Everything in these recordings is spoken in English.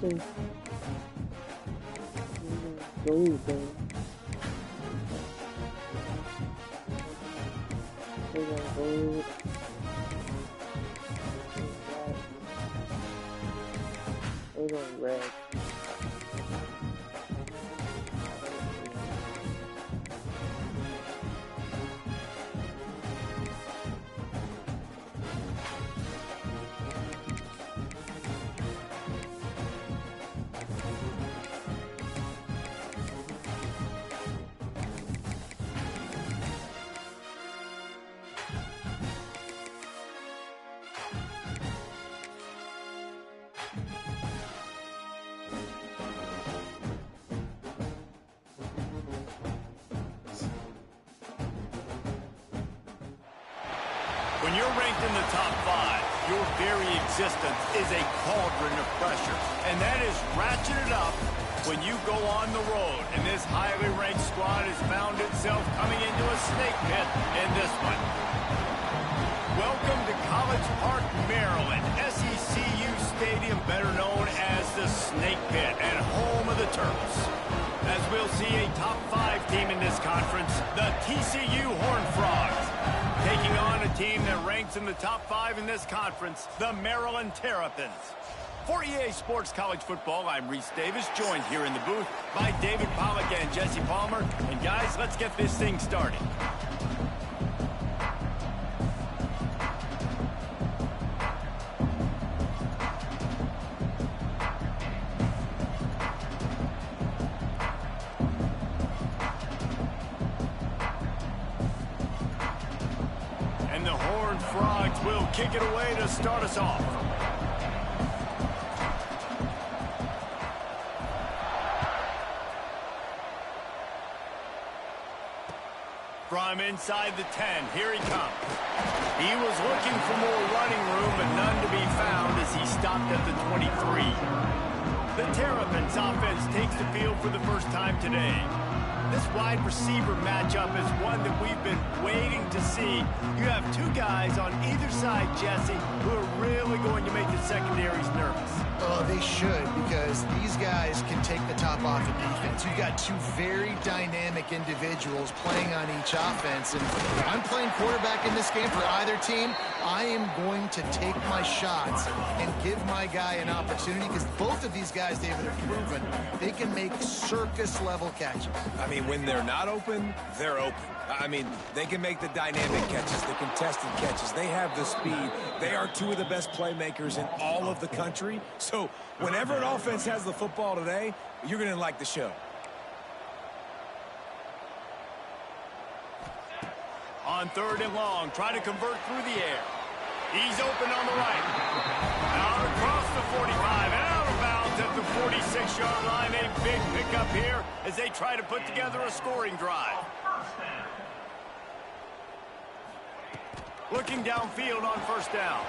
think going there. They're gonna go. They're going red. When you're ranked in the top 5, your very existence is a cauldron of pressure. And that is ratcheted up when you go on the road. And this highly ranked squad has found itself coming into a snake pit in this one. Welcome to College Park, Maryland, SECU Stadium, better known as the Snake Pit and home of the Terps. As we'll see a top 5 team in this conference, the TCU Horned Frogs, taking on a team that ranks in the top 5 in this conference, the Maryland Terrapins. For EA Sports College Football, I'm Reese Davis, joined here in the booth by David Pollack and Jesse Palmer. And guys, let's get this thing started. And the Horned Frogs will kick it away to start us off. From inside the 10, here he comes. He was looking for more running room, but none to be found as he stopped at the 23. The Terrapins offense takes the field for the first time today. This wide receiver matchup is one that we've been waiting to see. You have two guys on either side, Jesse, who are really going to make the secondaries nervous. Oh, they should, because these guys can take the top off of defense. You've got two very dynamic individuals playing on each offense, and if I'm playing quarterback in this game for either team, I am going to take my shots and give my guy an opportunity, because both of these guys, David, have proven they can make circus-level catches. I mean, when they're not open, they're open. I mean, they can make the dynamic catches, the contested catches. They have the speed. They are two of the best playmakers in all of the country. So whenever an offense has the football today, you're going to like the show. On 3rd and long, try to convert through the air. He's open on the right. Out across the 45 and out of bounds at the 46-yard line. A big pickup here as they try to put together a scoring drive. Looking downfield on 1st down.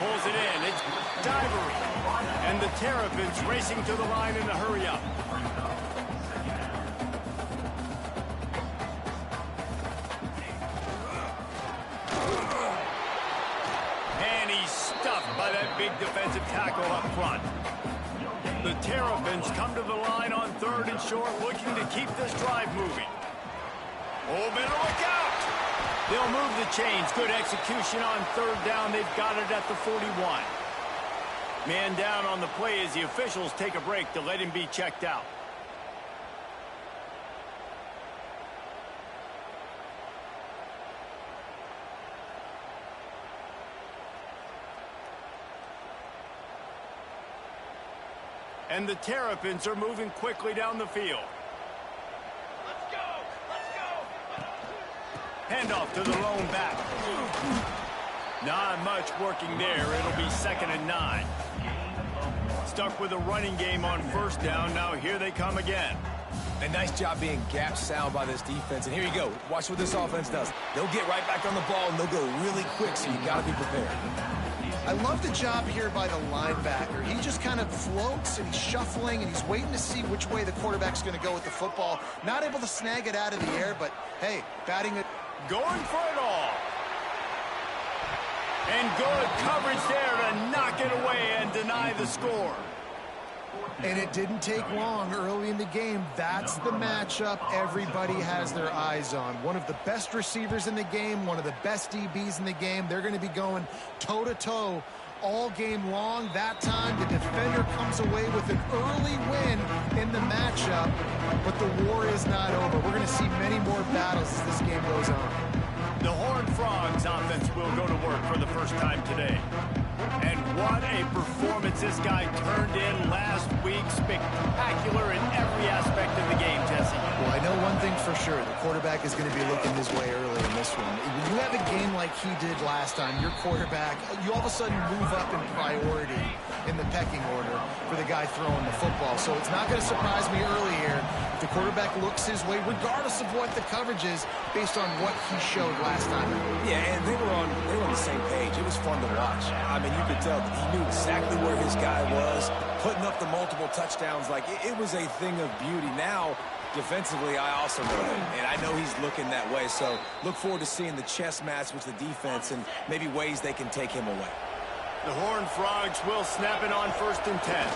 Pulls it in. It's Divery. And the Terrapins racing to the line in a hurry-up. And he's stuffed by that big defensive tackle up front. The Terrapins come to the line on 3rd and short, looking to keep this drive moving. Oh, better look out! They'll move the chains. Good execution on 3rd down. They've got it at the 41. Man down on the play as the officials take a break to let him be checked out. And the Terrapins are moving quickly down the field. Handoff to the lone back. Not much working there. It'll be 2nd and 9. Stuck with a running game on 1st down. Now here they come again. A nice job being gap sound by this defense. And here you go. Watch what this offense does. They'll get right back on the ball, and they'll go really quick, so you got to be prepared. I love the job here by the linebacker. He just kind of floats, and he's shuffling, and he's waiting to see which way the quarterback's going to go with the football. Not able to snag it out of the air, but, hey, batting it. Going for it all. And good coverage there to knock it away and deny the score. And it didn't take long early in the game. That's the matchup everybody has their eyes on. One of the best receivers in the game, one of the best DBs in the game. They're going to be going toe-to-toe all game long. That time, the defender comes away with an early win in the matchup, but the war is not over. We're going to see many more battles as this game goes on. The Horned Frogs offense will go to work for the first time today. And what a performance this guy turned in last week. Spectacular in every aspect of the game, Jesse. Well, I know one thing for sure. The quarterback is going to be looking his way early in this one. When you have a game like he did last time, your quarterback, you all of a sudden move up in priority in the pecking order for the guy throwing the football. So it's not going to surprise me early here if the quarterback looks his way, regardless of what the coverage is, based on what he showed last time. Yeah, and they were on the same page. It was fun to watch. I mean, you could tell that he knew exactly where his guy was, putting up the multiple touchdowns. Like, it was a thing of beauty. Now, defensively, I also know him, and I know he's looking that way. So look forward to seeing the chess match with the defense and maybe ways they can take him away. The Horned Frogs will snap it on 1st and 10.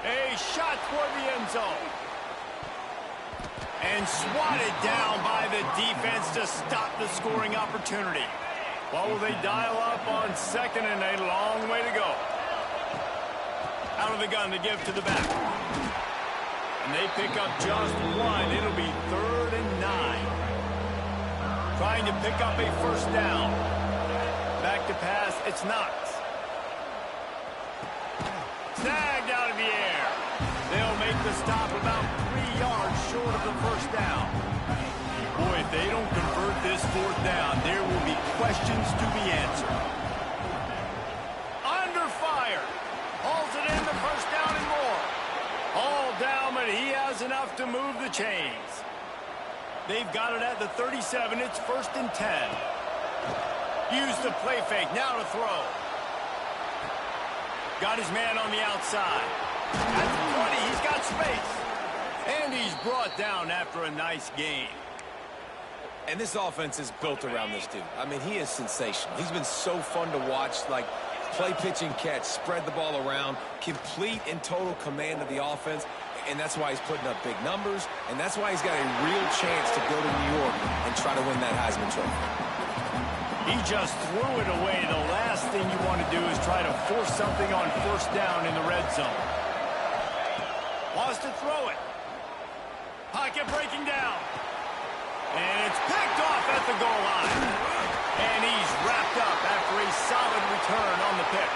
A shot toward the end zone. And swatted down by the defense to stop the scoring opportunity. What will they dial up on 2nd and a long way to go? Out of the gun to give to the back. And they pick up just one. It'll be 3rd and 9. Trying to pick up a first down. Back to pass, it's Knox. Snagged out of the air. They'll make the stop about 3 yards short of the first down. Boy, if they don't convert this 4th down, there will be questions to be answered. Under fire. Hauls it in the first down and more. All down, but he has enough to move the chains. They've got it at the 37. It's 1st and 10. Use the play fake. Now to throw. Got his man on the outside. At the 20, he's got space. And he's brought down after a nice gain. And this offense is built around this dude. I mean, he is sensational. He's been so fun to watch, like play, pitch, and catch, spread the ball around, complete and total command of the offense. And that's why he's putting up big numbers. And that's why he's got a real chance to go to New York and try to win that Heisman Trophy. He just threw it away. The last thing you want to do is try to force something on 1st down in the red zone. Wants to throw it. Pocket breaking down. And it's picked off at the goal line. And he's wrapped up after a solid return on the pick.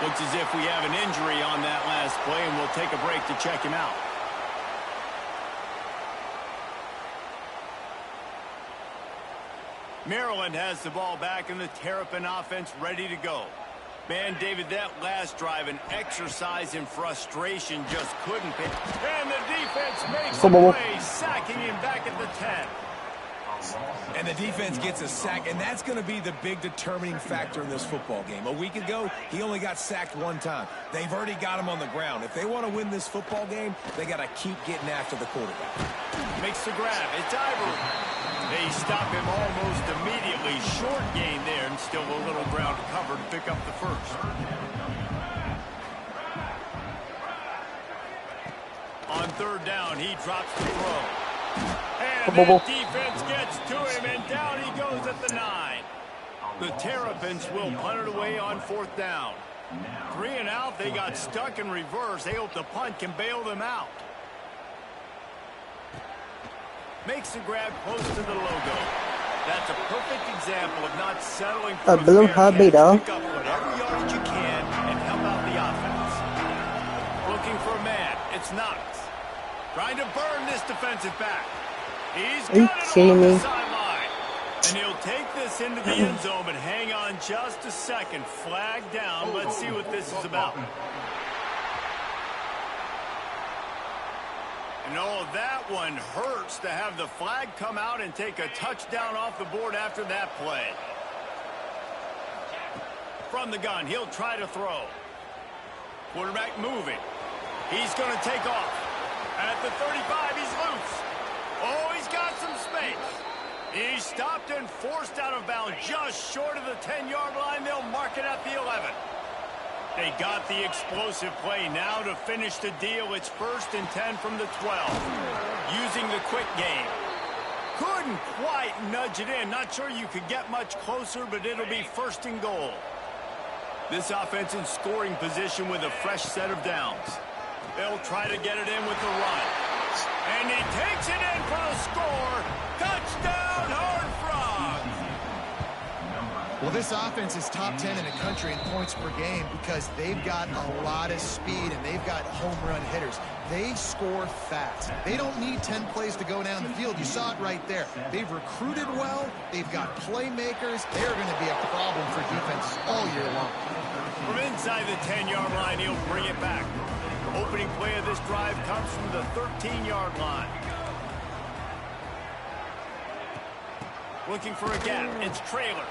Looks as if we have an injury on that last play, and we'll take a break to check him out. Maryland has the ball back, and the Terrapin offense ready to go. Man, David, that last drive, an exercise in frustration, just couldn't pick. And the defense makes the play, sacking him back at the 10. And the defense gets a sack, and that's going to be the big determining factor in this football game. A week ago, he only got sacked 1 time. They've already got him on the ground. If they want to win this football game, they got to keep getting after the quarterback. Makes the grab. It's Ivory. They stop him almost immediately. Short gain there, and still a little ground to cover to pick up the first. On 3rd down, he drops the throw. And the defense gets to him, and down he goes at the 9. The Terrapins will punt it away on 4th down. 3 and out, they got stuck in reverse. They hope the punt can bail them out. Makes the grab close to the logo. That's a perfect example of not settling for a fair catch. Pick up whatever yardage you can and help out the offense. Looking for a man. It's Knox. Trying to burn this defensive back. He's got it on the sideline. And he'll take this into the end zone, but hang on just a second. Flag down. Let's see what this is about. No, that one hurts to have the flag come out and take a touchdown off the board after that play. From the gun, he'll try to throw. Quarterback moving. He's going to take off. At the 35, he's loose. Oh, he's got some space. He's stopped and forced out of bounds just short of the 10-yard line. They'll mark it at the 11. They got the explosive play. Now to finish the deal, it's 1st and 10 from the 12. Using the quick game. Couldn't quite nudge it in. Not sure you could get much closer, but it'll be 1st and goal. This offense in scoring position with a fresh set of downs. They'll try to get it in with the run. And he takes it in for the score. Touchdown, Horned Frogs! Well, this offense is top 10 in the country in points per game because they've got a lot of speed and they've got home run hitters. They score fast. They don't need 10 plays to go down the field. You saw it right there. They've recruited well. They've got playmakers. They're going to be a problem for defenses all year long. From inside the 10-yard line, he'll bring it back. Opening play of this drive comes from the 13-yard line. Looking for a gap. It's Trailer.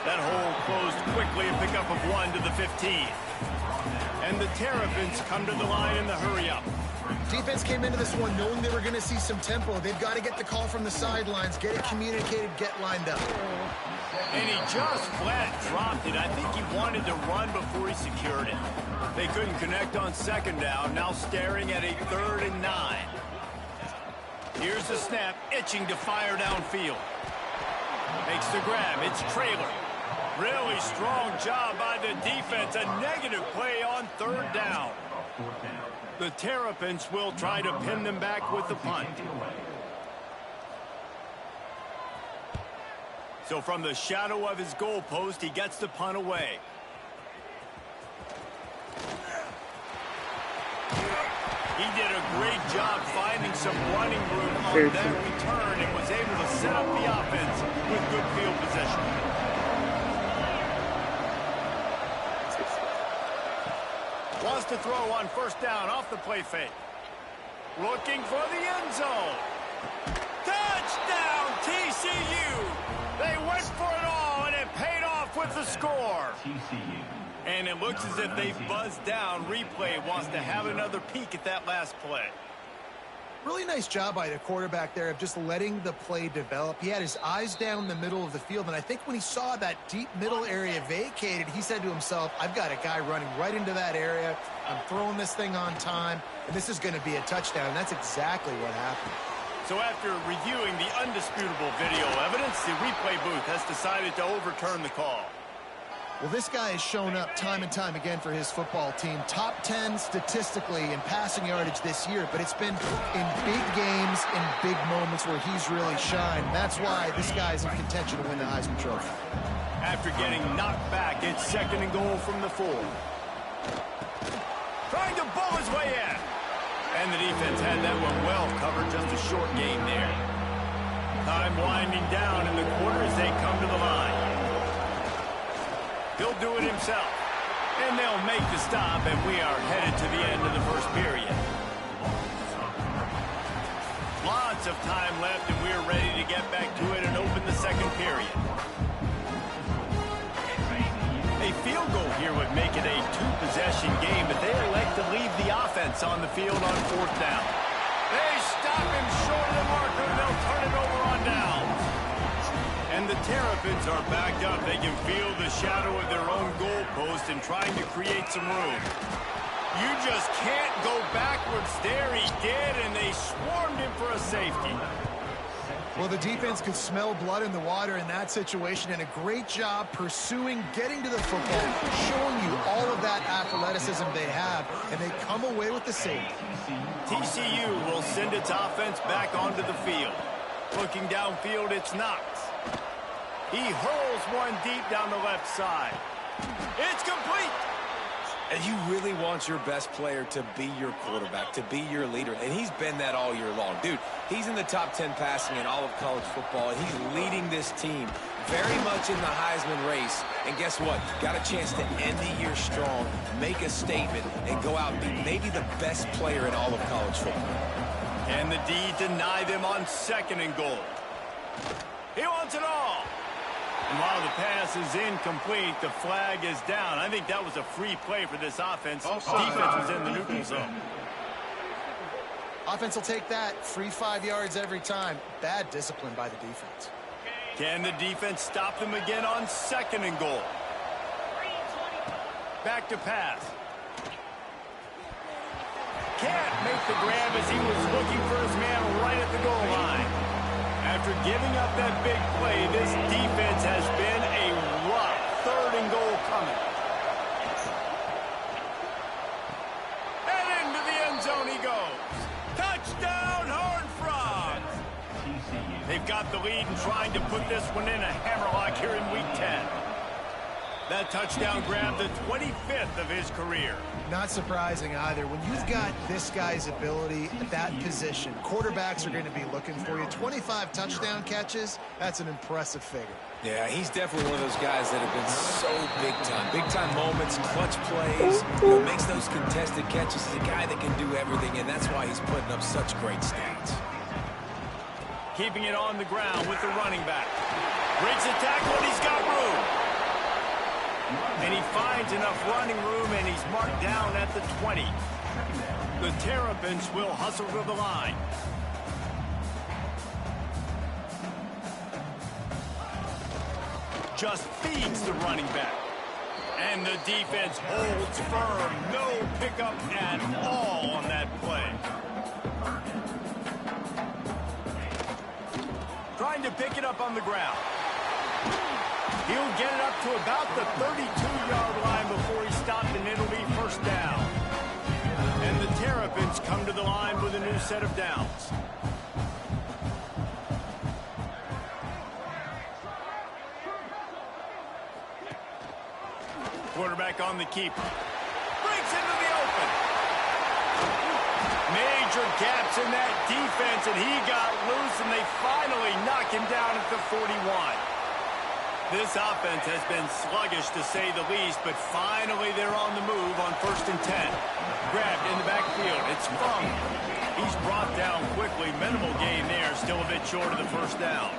That hole closed quickly, a pickup of 1 to the 15. And the Terrapins come to the line in the hurry-up. Defense came into this one knowing they were going to see some tempo. They've got to get the call from the sidelines, get it communicated, get lined up. And he just flat dropped it. I think he wanted to run before he secured it. They couldn't connect on 2nd down, now staring at a 3rd and 9. Here's the snap, itching to fire downfield. Makes the grab, it's Trailer. Really strong job by the defense. A negative play on 3rd down. The Terrapins will try to pin them back with the punt. So from the shadow of his goalpost, he gets the punt away. He did a great job finding some running room on that return and was able to set up the offense with good field position. Wants to throw on 1st down off the play fake. Looking for the end zone. Touchdown, TCU! They went for it all, and it paid off with the score. And it looks as if they've buzzed down. Replay wants to have another peek at that last play. Really nice job by the quarterback there of just letting the play develop. He had his eyes down the middle of the field, and I think when he saw that deep middle area vacated, he said to himself, I've got a guy running right into that area. I'm throwing this thing on time, and this is going to be a touchdown. And that's exactly what happened. So after reviewing the undisputable video evidence, the replay booth has decided to overturn the call. Well, this guy has shown up time and time again for his football team. Top 10 statistically in passing yardage this year, but it's been in big games, in big moments where he's really shined. That's why this guy's in contention to win the Heisman Trophy. After getting knocked back, it's 2nd and goal from the 4. Trying to bull his way in. And the defense had that one well covered, just a short game there. Time winding down in the quarter as they come to the line. He'll do it himself. And they'll make the stop, and we are headed to the end of the 1st period. Lots of time left, and we're ready to get back to it and open the 2nd period. A field goal here would make it a 2-possession game, but they elect to leave the offense on the field on 4th down. They stop him short of the marker, and they'll turn it over on downs. And the Terrapins are backed up. They can feel the shadow of their own goalpost and trying to create some room. You just can't go backwards there. He did, and they swarmed him for a safety. Well, the defense could smell blood in the water in that situation, and a great job pursuing, getting to the football, showing you all of that athleticism they have, and they come away with the safety. TCU will send its offense back onto the field. Looking downfield, it's Knox. He hurls one deep down the left side. It's complete. And you really want your best player to be your quarterback, to be your leader. And he's been that all year long. Dude, he's in the top 10 passing in all of college football, and he's leading this team very much in the Heisman race. And guess what? Got a chance to end the year strong, make a statement, and go out and be maybe the best player in all of college football. And the D deny them on 2nd and goal. He wants it all. And while the pass is incomplete, the flag is down. I think that was a free play for this offense. Defense was in the neutral zone. Offense will take that. Free 5 yards every time. Bad discipline by the defense. Can the defense stop them again on 2nd and goal? Back to pass. Can't make the grab as he was looking for his man right at the goal line. After giving up that big play, this defense has been a rough 3rd and goal coming. And into the end zone he goes. Touchdown, Horned Frogs! They've got the lead and trying to put this one in a hammerlock here in Week 10. That touchdown grabbed the 25th of his career. Not surprising either. When you've got this guy's ability at that position, quarterbacks are going to be looking for you. 25 touchdown catches, that's an impressive figure. Yeah, he's definitely one of those guys that have been so big time. Big time moments, clutch plays, makes those contested catches. He's a guy that can do everything, and that's why he's putting up such great stats. Keeping it on the ground with the running back. Breaks the tackle and he's got room. And he finds enough running room, and he's marked down at the 20. The Terrapins will hustle to the line. Just feeds the running back. And the defense holds firm. No pickup at all on that play. Trying to pick it up on the ground. He'll get it up to about the 32-yard line before he stopped, and it'll be 1st down. And the Terrapins come to the line with a new set of downs. Quarterback on the keeper. Breaks into the open. Major gaps in that defense, and he got loose, and they finally knock him down at the 41. This offense has been sluggish, to say the least, but finally they're on the move on 1st and 10. Grabbed in the backfield. It's Fung. He's brought down quickly. Minimal gain there. Still a bit short of the 1st down.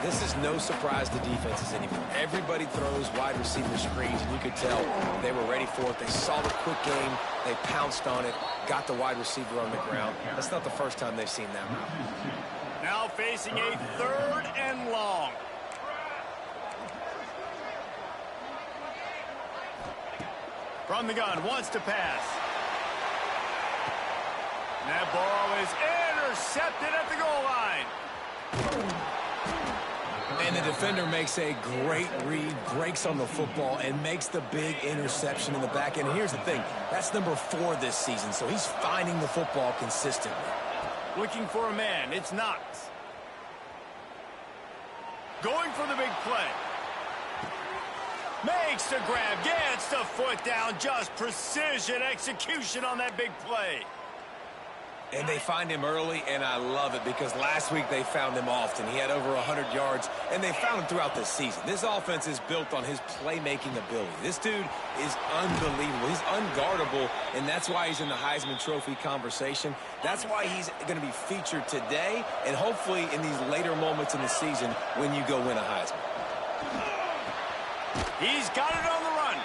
This is no surprise to defenses anymore. Everybody throws wide receiver screens, and you could tell they were ready for it. They saw the quick game. They pounced on it, got the wide receiver on the ground. That's not the first time they've seen that route. Now facing a 3rd and long. From the gun, wants to pass. And that ball is intercepted at the goal line. And the defender makes a great read, breaks on the football, and makes the big interception in the back end. And here's the thing, that's number 4 this season, so he's finding the football consistently. Looking for a man, it's Knox. Going for the big play. Makes the grab, gets the foot down, just precision execution on that big play. And they find him early, and I love it because last week they found him often. He had over 100 yards, and they found him throughout the season. This offense is built on his playmaking ability. This dude is unbelievable. He's unguardable, and that's why he's in the Heisman Trophy conversation. That's why he's going to be featured today and hopefully in these later moments in the season when you go win a Heisman. He's got it on the run.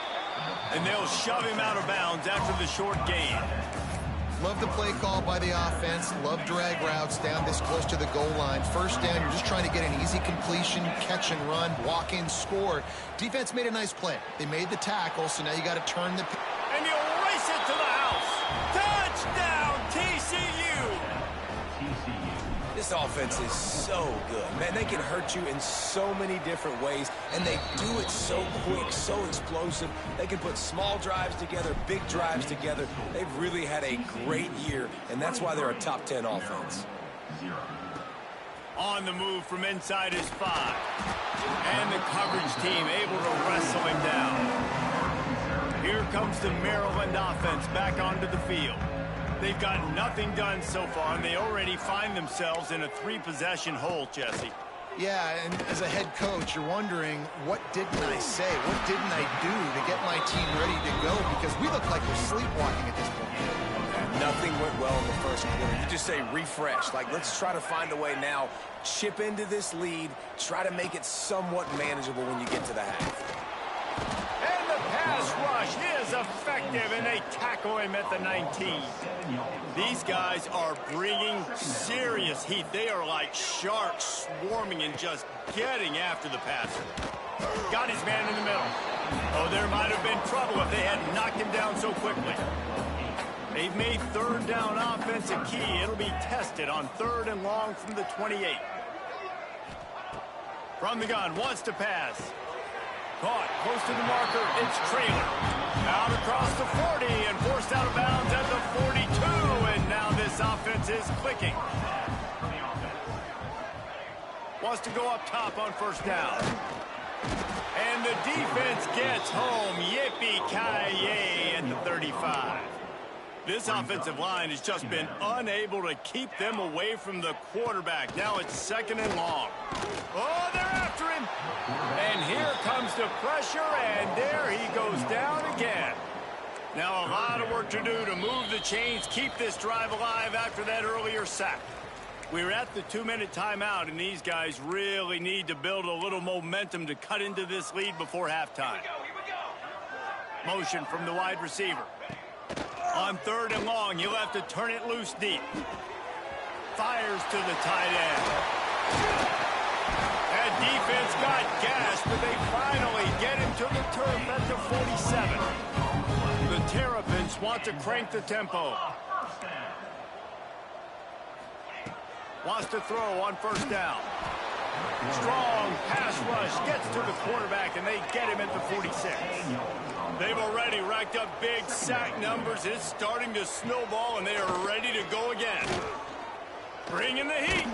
And they'll shove him out of bounds after the short gain. Love the play call by the offense. Love drag routes down this close to the goal line. 1st down, you're just trying to get an easy completion, catch and run, walk in, score. Defense made a nice play. They made the tackle, so now you got to turn the... And he'll race it to the house. Touchdown, TCU. This offense is so good. Man, they can hurt you in so many different ways, and they do it so quick, so explosive. They can put small drives together, big drives together. They've really had a great year, and that's why they're a top 10 offense. On the move from inside his 5. And the coverage team able to wrestle him down. Here comes the Maryland offense back onto the field. They've got nothing done so far, and they already find themselves in a 3-possession hole, Jesse. Yeah, and as a head coach, you're wondering, what didn't I say? What didn't I do to get my team ready to go? Because we look like we're sleepwalking at this point. Nothing went well in the 1st quarter. You just say refresh. Like, let's try to find a way now. Chip into this lead. Try to make it somewhat manageable when you get to the half. And the pass pass rush is effective, and they tackle him at the 19. These guys are bringing serious heat. They are like sharks swarming and just getting after the passer. Got his man in the middle. Oh, there might have been trouble if they had knocked him down so quickly. They've made third down offense a key. It'll be tested on 3rd and long from the 28. From the gun, wants to pass. Caught close to the marker. It's Traylor. Out across the 40 and forced out of bounds at the 42. And now this offense is clicking. Wants to go up top on 1st down. And the defense gets home. Yippee-ki-yay at the 35. This offensive line has just been unable to keep them away from the quarterback. Now it's 2nd and long. Oh, they're after him. And here comes the pressure, and there he goes down again. Now a lot of work to do to move the chains, keep this drive alive after that earlier sack. We're at the 2-minute timeout, and these guys really need to build a little momentum to cut into this lead before halftime. Motion from the wide receiver. On 3rd and long, he'll have to turn it loose deep. Fires to the tight end. That defense got gashed, but they finally get him to the turf at the 47. The Terrapins want to crank the tempo. Wants to throw on 1st down. Strong pass rush gets to the quarterback, and they get him at the 46. They've already racked up big sack numbers. It's starting to snowball, and they are ready to go again. Bringing the heat.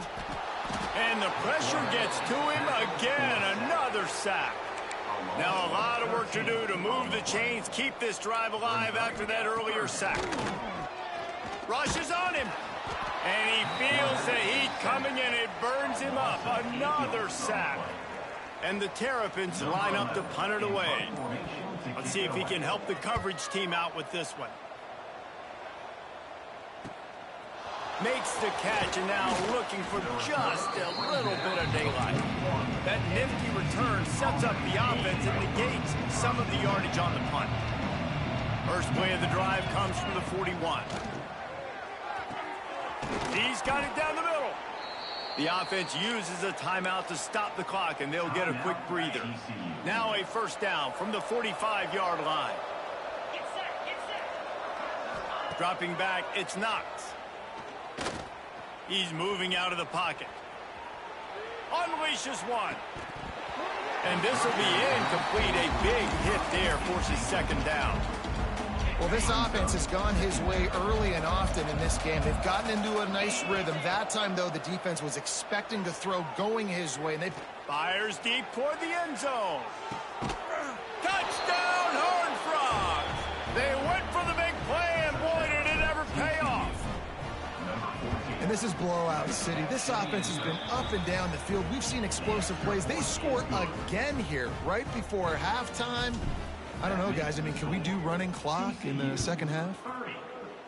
And the pressure gets to him again. Another sack. Now a lot of work to do to move the chains, keep this drive alive after that earlier sack. Rushes on him. And he feels the heat coming, and it burns him up. Another sack. And the Terrapins line up to punt it away. Let's see if he can help the coverage team out with this one. Makes the catch, and now looking for just a little bit of daylight. That nifty return sets up the offense and negates some of the yardage on the punt. First play of the drive comes from the 41. He's got it down the middle. The offense uses a timeout to stop the clock, and they'll get a quick breather. Now a 1st down from the 45-yard line. Dropping back, it's Knox. He's moving out of the pocket. Unleashes one. And this will be incomplete. A big hit there forces 2nd down. Well, this offense has gone his way early and often in this game. They've gotten into a nice rhythm. That time, though, the defense was expecting to throw going his way. And they fires deep toward the end zone. Touchdown, Horned Frogs! They went for the big play, and boy, did it ever pay off. And this is blowout city. This offense has been up and down the field. We've seen explosive plays. They score again here right before halftime. I don't know, guys. I mean, can we do running clock in the 2nd half?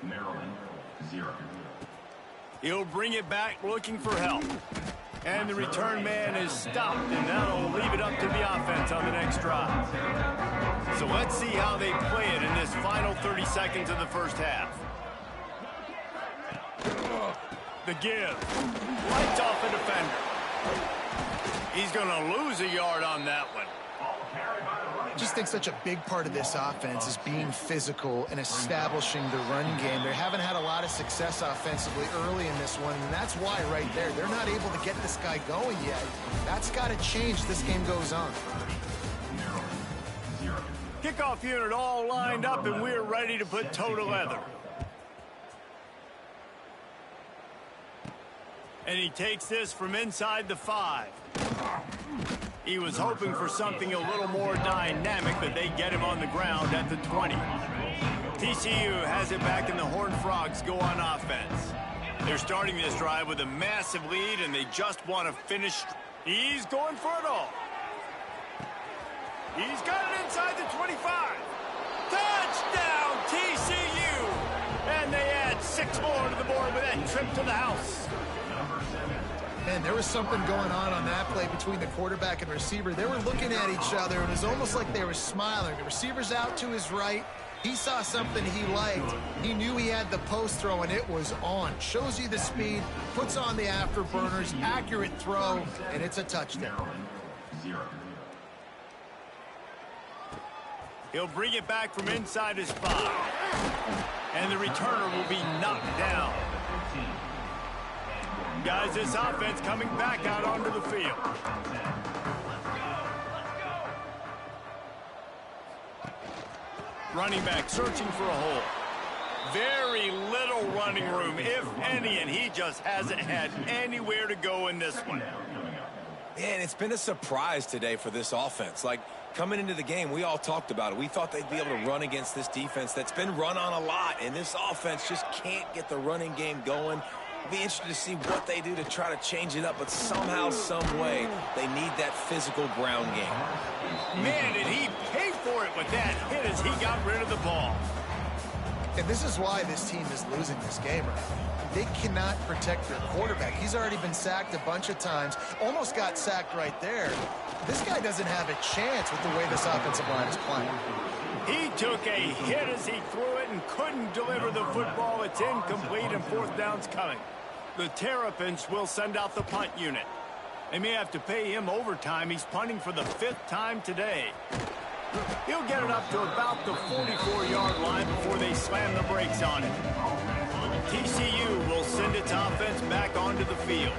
Maryland, 0. He'll bring it back looking for help. And the return man is stopped, and that'll leave it up to the offense on the next drive. So let's see how they play it in this final 30 seconds of the 1st half. The give. Lights off a defender. He's going to lose a yard on that one. I just think such a big part of this offense is being physical and establishing the run game. They haven't had a lot of success offensively early in this one, and that's why right there, they're not able to get this guy going yet. That's got to change as this game goes on. Kickoff unit all lined up, and we're ready to put toe to leather. And he takes this from inside the 5. He was hoping for something a little more dynamic, but they get him on the ground at the 20. TCU has it back, and the Horned Frogs go on offense. They're starting this drive with a massive lead, and they just want to finish. He's going for it all. He's got it inside the 25. Touchdown, TCU! And they add 6 more to the board with that trip to the house. Man, there was something going on that play between the quarterback and receiver. They were looking at each other. It was almost like they were smiling. The receiver's out to his right. He saw something he liked. He knew he had the post throw, and it was on. Shows you the speed, puts on the afterburners, accurate throw, and it's a touchdown. 0. He'll bring it back from inside his 5. And the returner will be knocked down. Guys, this offense coming back out onto the field. Running back searching for a hole. Very little running room, if any, and he just hasn't had anywhere to go in this one. Man, it's been a surprise today for this offense. Like, coming into the game, we all talked about it. We thought they'd be able to run against this defense that's been run on a lot, and this offense just can't get the running game going. Be interested to see what they do to try to change it up, but somehow, some way, they need that physical ground game. Man, did he pay for it with that hit as he got rid of the ball. And this is why this team is losing this game right now. They cannot protect their quarterback. He's already been sacked a bunch of times, almost got sacked right there. This guy doesn't have a chance with the way this offensive line is playing. He took a hit as he threw it and couldn't deliver the football. It's incomplete and 4th down's coming. The Terrapins will send out the punt unit. They may have to pay him overtime. He's punting for the 5th time today. He'll get it up to about the 44-yard line before they slam the brakes on it. TCU will send its offense back onto the field.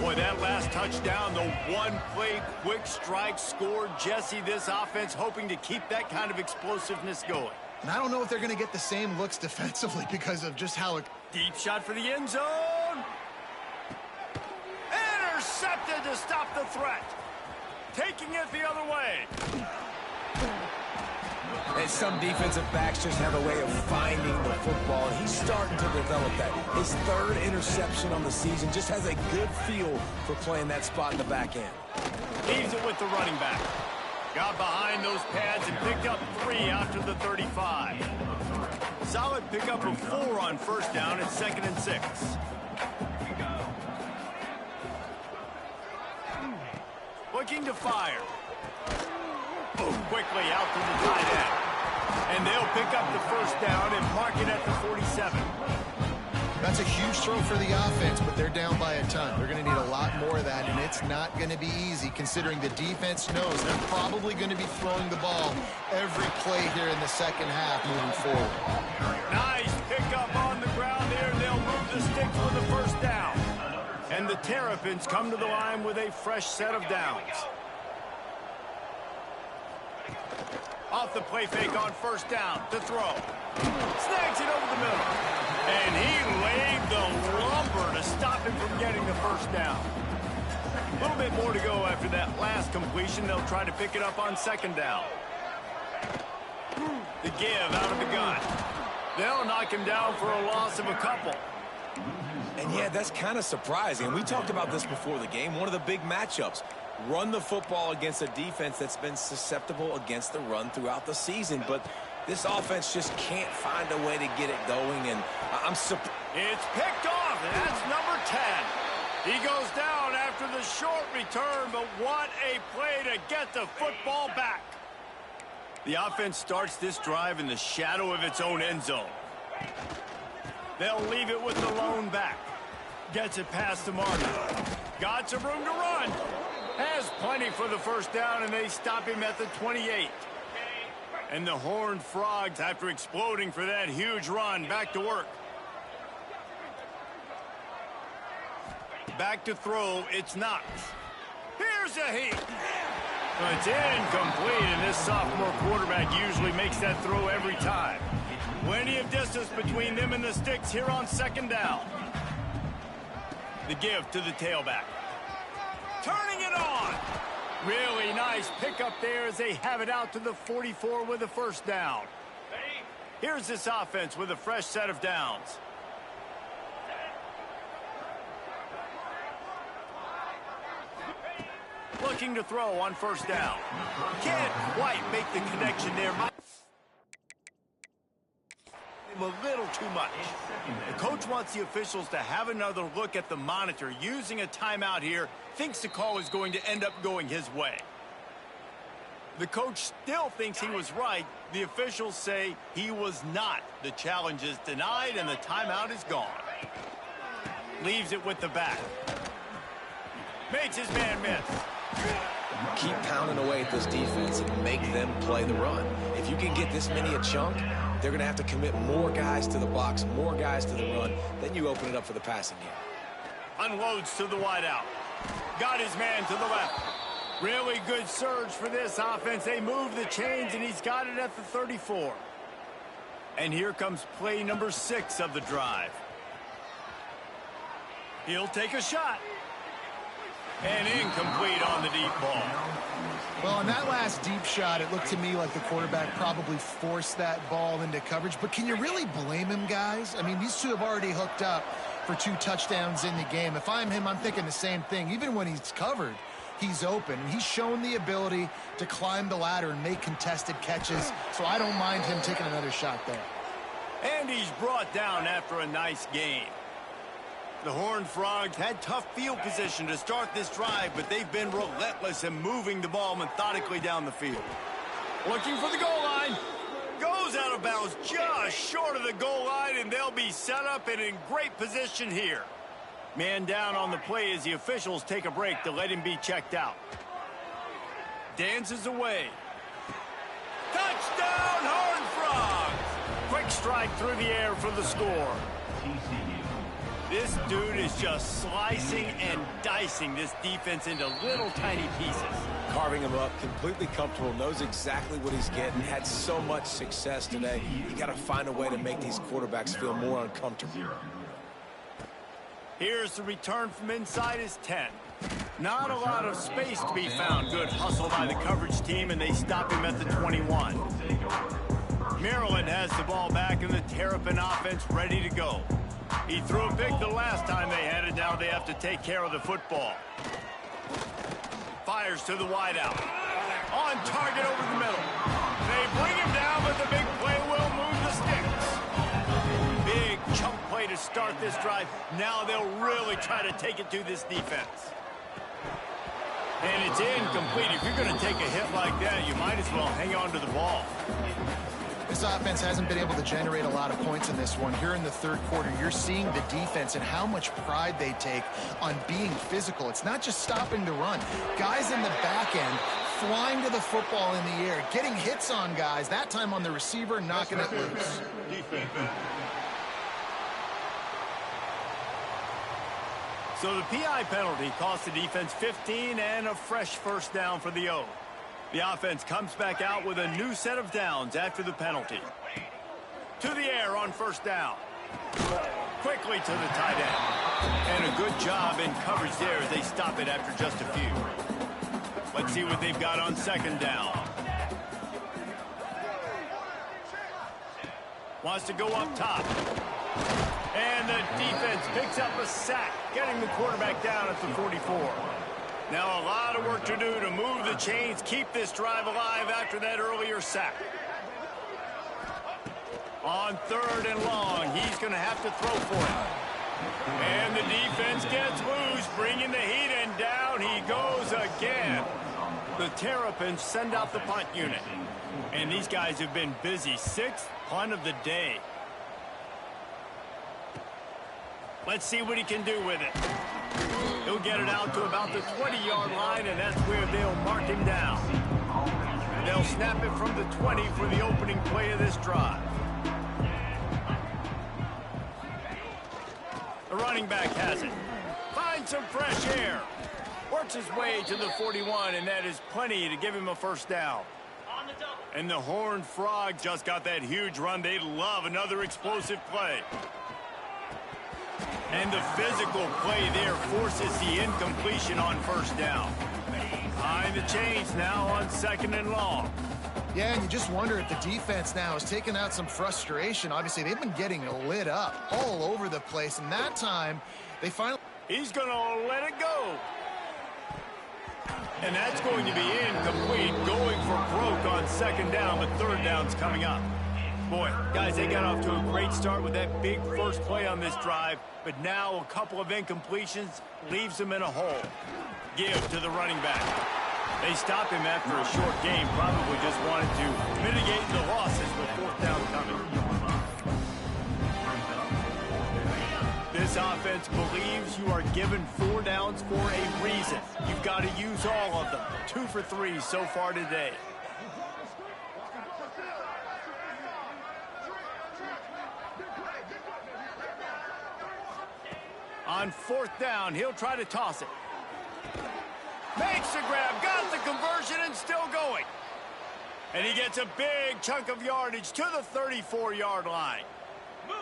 Boy, that last touchdown, the one-play quick strike score. Jesse, this offense hoping to keep that kind of explosiveness going. And I don't know if they're going to get the same looks defensively because of just how it... Deep shot for the end zone. Intercepted to stop the threat. Taking it the other way. And some defensive backs just have a way of finding the football, and he's starting to develop that. His 3rd interception on the season, just has a good feel for playing that spot in the back end. Leaves it with the running back. Got behind those pads and picked up 3 after the 35. Solid pickup of 4 on 1st down and 2nd and 6. Looking to fire. Boom, quickly out to the tight end. And they'll pick up the 1st down and mark it at the 47. That's a huge throw for the offense, but they're down by a ton. They're going to need a lot more of that, and it's not going to be easy considering the defense knows they're probably going to be throwing the ball every play here in the 2nd half moving forward. Nice pickup on the ground there. They'll move the sticks for the 1st down. And the Terrapins come to the line with a fresh set of downs. Off the play fake on 1st down to throw. Snags it over the middle. And he laid the lumber to stop him from getting the 1st down. A little bit more to go after that last completion. They'll try to pick it up on 2nd down. The give out of the gun. They'll knock him down for a loss of a couple. And yeah, that's kind of surprising. We talked about this before the game. One of the big matchups. Run the football against a defense that's been susceptible against the run throughout the season. But this offense just can't find a way to get it going. And I'm surprised. It's picked off, and that's number 10. He goes down after the short return, but what a play to get the football back. The offense starts this drive in the shadow of its own end zone. They'll leave it with the lone back. Gets it past the marker. Got some room to run. Has plenty for the 1st down, and they stop him at the 28. And the Horned Frogs, after exploding for that huge run, back to work. Back to throw, it's Knox. Here's a heat. It's incomplete, and this sophomore quarterback usually makes that throw every time. Plenty of distance between them and the sticks here on 2nd down. The give to the tailback. Turning it on. Really nice pickup there as they have it out to the 44 with a 1st down. Here's this offense with a fresh set of downs. Looking to throw on 1st down. Can't quite make the connection there. a little too much. The coach wants the officials to have another look at the monitor. Using a timeout here, thinks the call is going to end up going his way. The coach still thinks he was right. The officials say he was not. The challenge is denied, and the timeout is gone. Leaves it with the back. Makes his man miss. Keep pounding away at this defense and make them play the run. If you can get this many a chunk, they're going to have to commit more guys to the box, more guys to the run. Then you open it up for the passing game. Unloads to the wideout. Got his man to the left. Really good surge for this offense. They move the chains, and he's got it at the 34. And here comes play number 6 of the drive. He'll take a shot. And incomplete on the deep ball. Well, on that last deep shot, it looked to me like the quarterback probably forced that ball into coverage. But can you really blame him, guys? I mean, these two have already hooked up for 2 touchdowns in the game. If I'm him, I'm thinking the same thing. Even when he's covered, he's open. He's shown the ability to climb the ladder and make contested catches, so I don't mind him taking another shot there. And he's brought down after a nice gain. The Horned Frogs had tough field position to start this drive, but they've been relentless in moving the ball methodically down the field. Looking for the goal line. Goes out of bounds just short of the goal line, and they'll be set up and in great position here. Man down on the play as the officials take a break to let him be checked out. Dances away. Touchdown, Horned Frogs! Quick strike through the air for the score. This dude is just slicing and dicing this defense into little tiny pieces. Carving him up, completely comfortable, knows exactly what he's getting, had so much success today. You got to find a way to make these quarterbacks feel more uncomfortable. Here's the return from inside his 10. Not a lot of space to be found. Good hustle by the coverage team, and they stop him at the 21. Maryland has the ball back, and the Terrapin offense ready to go. He threw a pick the last time they had it. Now they have to take care of the football. Fires to the wideout. On target over the middle. They bring him down, but the big play will move the sticks. Big chunk play to start this drive. Now they'll really try to take it to this defense. And it's incomplete. If you're going to take a hit like that, you might as well hang on to the ball. This offense hasn't been able to generate a lot of points in this one. Here in the third quarter, you're seeing the defense and how much pride they take on being physical. It's not just stopping to run. Guys in the back end flying to the football in the air, getting hits on guys, that time on the receiver, knocking it loose. So the PI penalty cost the defense 15 and a fresh first down for the O. The offense comes back out with a new set of downs after the penalty. To the air on first down. Quickly to the tight end. And a good job in coverage there as they stop it after just a few. Let's see what they've got on second down. Wants to go up top. And the defense picks up a sack, getting the quarterback down at the 44. Now a lot of work to do to move the chains, keep this drive alive after that earlier sack. On third and long, he's going to have to throw for it. And the defense gets loose, bringing the heat, and down he goes again. The Terrapins send out the punt unit. And these guys have been busy. 6th punt of the day. Let's see what he can do with it. He'll get it out to about the 20-yard line, and that's where they'll mark him down. They'll snap it from the 20 for the opening play of this drive. The running back has it. Finds some fresh air. Works his way to the 41, and that is plenty to give him a first down. And the Horned Frogs just got that huge run. They love another explosive play. And the physical play there forces the incompletion on first down. Behind the chains now on second and long. Yeah, and you just wonder if the defense now is taking out some frustration. Obviously, they've been getting lit up all over the place, and that time, they finally... He's going to let it go. And that's going to be incomplete, going for broke on second down, but third down's coming up. Boy, guys, they got off to a great start with that big first play on this drive, but now a couple of incompletions leaves them in a hole. Give to the running back. They stop him after a short game, probably just wanted to mitigate the losses with fourth down coming. This offense believes you are given 4 downs for a reason. You've got to use all of them. 2 for 3 so far today. On fourth down, he'll try to toss it. Makes the grab, got the conversion, and still going. And he gets a big chunk of yardage to the 34-yard line. Moves.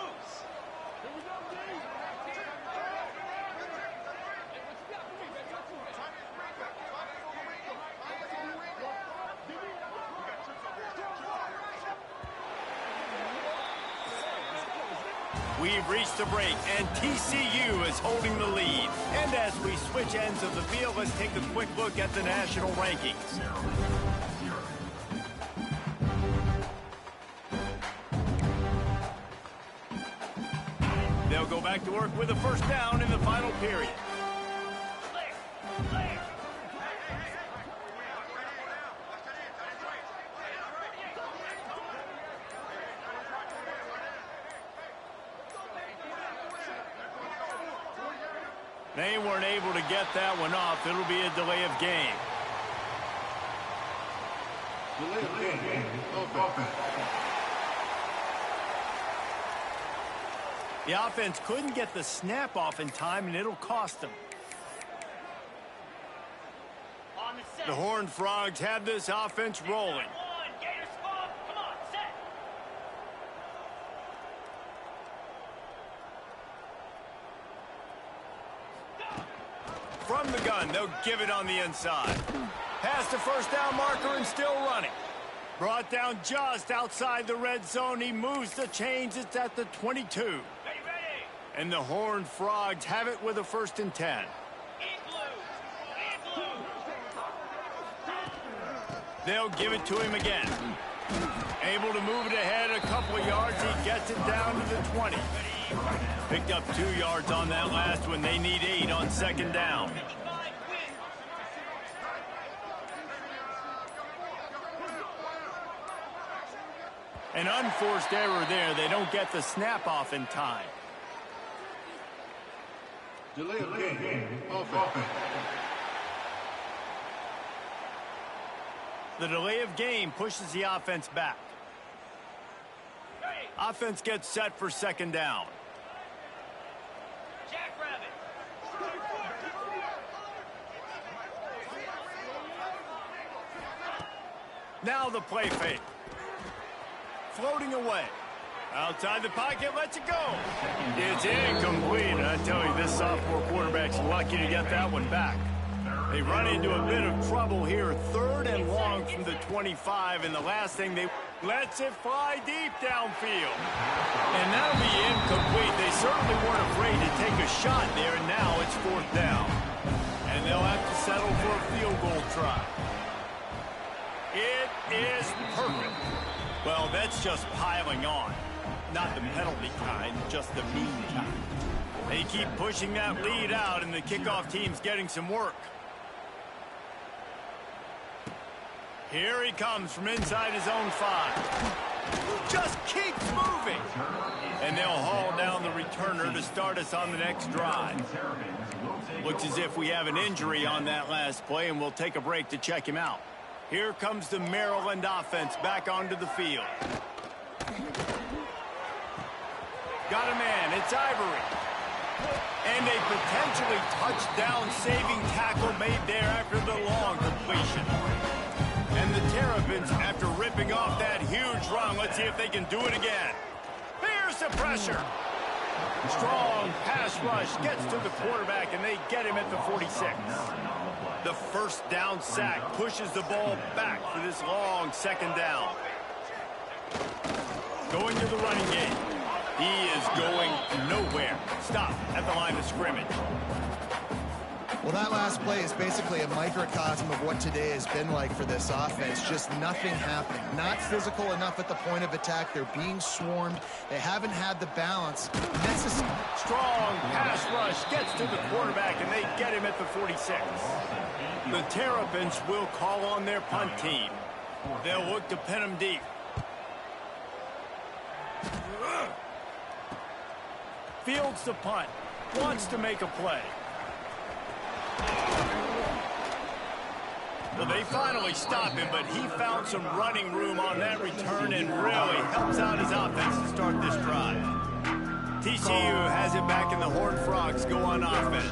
We've reached the break, and TCU is holding the lead. And as we switch ends of the field, let's take a quick look at the national rankings. They'll go back to work with a first down in the final period. They weren't able to get that one off. It'll be a delay of game. The offense couldn't get the snap off in time, and it'll cost them. The Horned Frogs have this offense rolling. From the gun, they'll give it on the inside. Past the first down marker and still running. Brought down just outside the red zone. He moves the chains. It's at the 22. And the Horned Frogs have it with a 1st and 10. They'll give it to him again. Able to move it ahead a couple of yards. He gets it down to the 20. Picked up 2 yards on that last one. They need 8 on 2nd down. An unforced error there. They don't get the snap off in time. Delay of game. Offense. The delay of game pushes the offense back. Offense gets set for 2nd down. Now the play fake. Floating away. Outside the pocket, lets it go. It's incomplete. I tell you, this sophomore quarterback's lucky to get that one back. They run into a bit of trouble here. 3rd and long from the 25, and the last thing they lets it fly deep downfield. And that'll be incomplete. They certainly weren't afraid to take a shot there, and now it's 4th down. And they'll have to settle for a field goal try. It is perfect. Well, that's just piling on. Not the penalty kind, just the mean kind. They keep pushing that lead out, and the kickoff team's getting some work. Here he comes from inside his own 5. Just keeps moving. And they'll haul down the returner to start us on the next drive. Looks as if we have an injury on that last play, and we'll take a break to check him out. Here comes the Maryland offense back onto the field. Got a man. It's Ivory. And a potentially touchdown-saving tackle made there after the long completion. And the Terrapins, after ripping off that huge run, let's see if they can do it again. Here's the pressure. Strong pass rush gets to the quarterback, and they get him at the 46. The 1st down sack pushes the ball back for this long 2nd down. Going to the running game. He is going nowhere. Stop at the line of scrimmage. Well, that last play is basically a microcosm of what today has been like for this offense. Just nothing happening. Not physical enough at the point of attack. They're being swarmed. They haven't had the balance necessary. Strong pass rush gets to the quarterback, and they get him at the 46. The Terrapins will call on their punt team. They'll look to pin him deep. Fields the punt. Wants to make a play. Well, they finally stop him, but he found some running room on that return and really helps out his offense to start this drive. TCU has it back, and the Horned Frogs go on offense.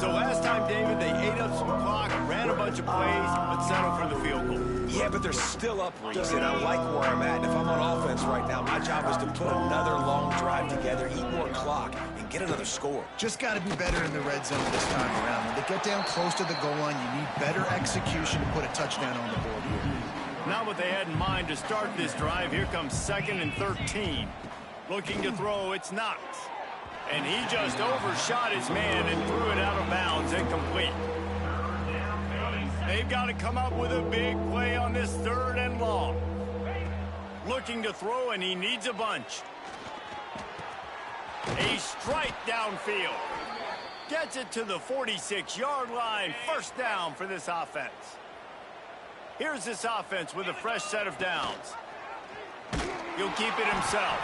So last time, David, they ate up some clock, ran a bunch of plays, but settled for the field goal. Yeah, but they're still up, Reese, and I like where I'm at. And if I'm on offense right now, my job is to put another long drive together, eat more clock, and get another score. Just got to be better in the red zone this time around. When they get down close to the goal line, you need better execution to put a touchdown on the board here. Not what they had in mind to start this drive. Here comes 2nd and 13. Looking to throw, it's Knox. And he just overshot his man and threw it out of bounds, incomplete. They've got to come up with a big play on this 3rd and long. Looking to throw, and he needs a bunch. A strike downfield. Gets it to the 46-yard line. First down for this offense. Here's this offense with a fresh set of downs. He'll keep it himself.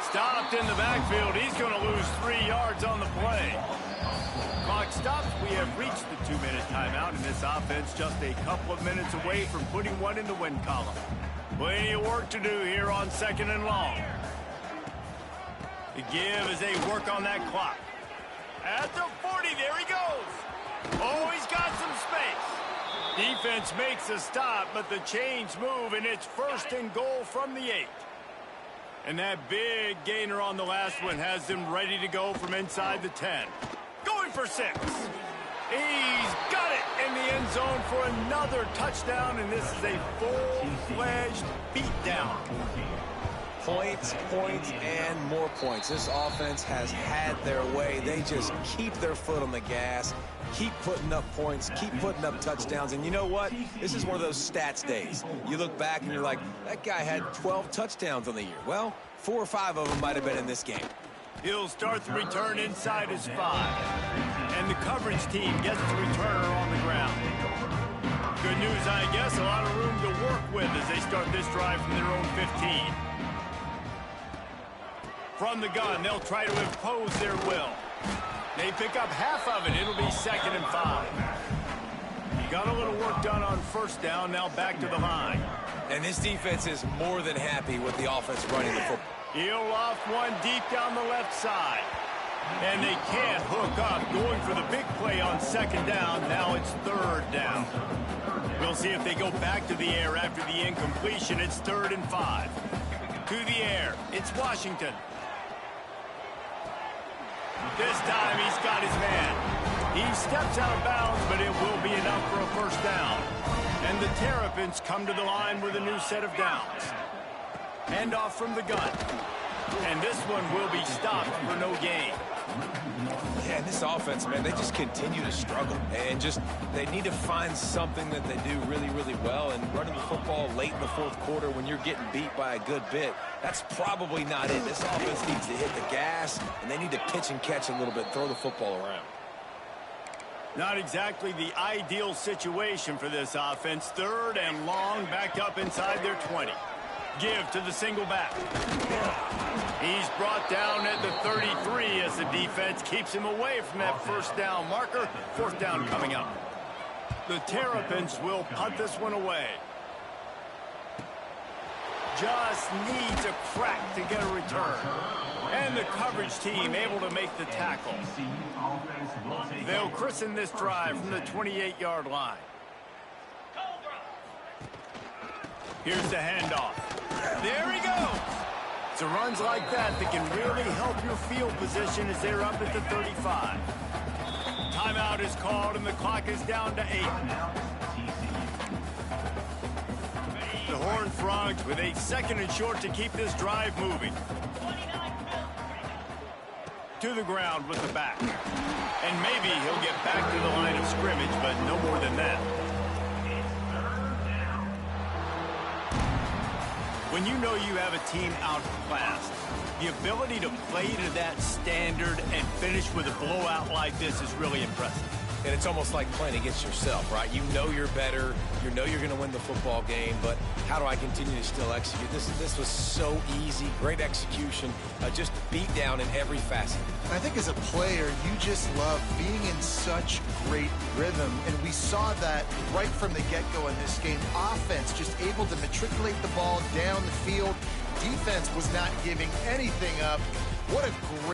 Stopped in the backfield. He's going to lose 3 yards on the play. Clock stops. We have reached the 2-minute timeout, and this offense just a couple of minutes away from putting one in the win column. Plenty of work to do here on 2nd and long. The give as they work on that clock. At the 40, there he goes. Oh, he's got some space. Defense makes a stop, but the chains move, and it's 1st and goal from the 8. And that big gainer on the last one has them ready to go from inside the 10. Going for 6. He's got it in the end zone for another touchdown, and this is a full-fledged beatdown. Points, points, and more points. This offense has had their way. They just keep their foot on the gas, keep putting up points, keep putting up touchdowns. And you know what? This is one of those stats days. You look back and you're like, that guy had 12 touchdowns on the year. Well, 4 or 5 of them might have been in this game. He'll start the return inside his 5. And the coverage team gets the returner on the ground. Good news, I guess, a lot of room to work with as they start this drive from their own 15. From the gun, they'll try to impose their will. They pick up half of it. It'll be 2nd and 5. Got a little work done on 1st down. Now back to the line. And this defense is more than happy with the offense running the football. He'll off one deep down the left side. And they can't hook up. Going for the big play on 2nd down. Now it's 3rd down. We'll see if they go back to the air after the incompletion. It's 3rd and 5. To the air. It's Washington. This time he's got his man. He steps out of bounds, but it will be enough for a 1st down. And the Terrapins come to the line with a new set of downs. Handoff from the gun. And this one will be stopped for no gain. Yeah, and this offense, man, they just continue to struggle. And they need to find something that they do really, really well. And running the football late in the 4th quarter when you're getting beat by a good bit, that's probably not it. This offense needs to hit the gas, and they need to pitch and catch a little bit, throw the football around. Not exactly the ideal situation for this offense. 3rd and long, back up inside their 20. Give to the single back. He's brought down at the 33 as the defense keeps him away from that 1st down marker. 4th down coming up. The Terrapins will punt this one away. Just needs a crack to get a return. And the coverage team able to make the tackle. They'll christen this drive from the 28-yard line. Here's the handoff. There he goes. It's runs like that can really help your field position as they're up at the 35. Timeout is called, and the clock is down to 8. The Horned Frogs with a 2nd and short to keep this drive moving. to the ground with the back. And maybe he'll get back to the line of scrimmage, but no more than that. When you know you have a team outclassed, the ability to play to that standard and finish with a blowout like this is really impressive. And it's almost like playing against yourself, right? You know you're better. You know you're going to win the football game, but how do I continue to still execute? This was so easy. Great execution. Just beat down in every facet. I think as a player, you just love being in such great rhythm, and we saw that right from the get-go in this game. Offense just able to matriculate the ball down the field. Defense was not giving anything up. What a great...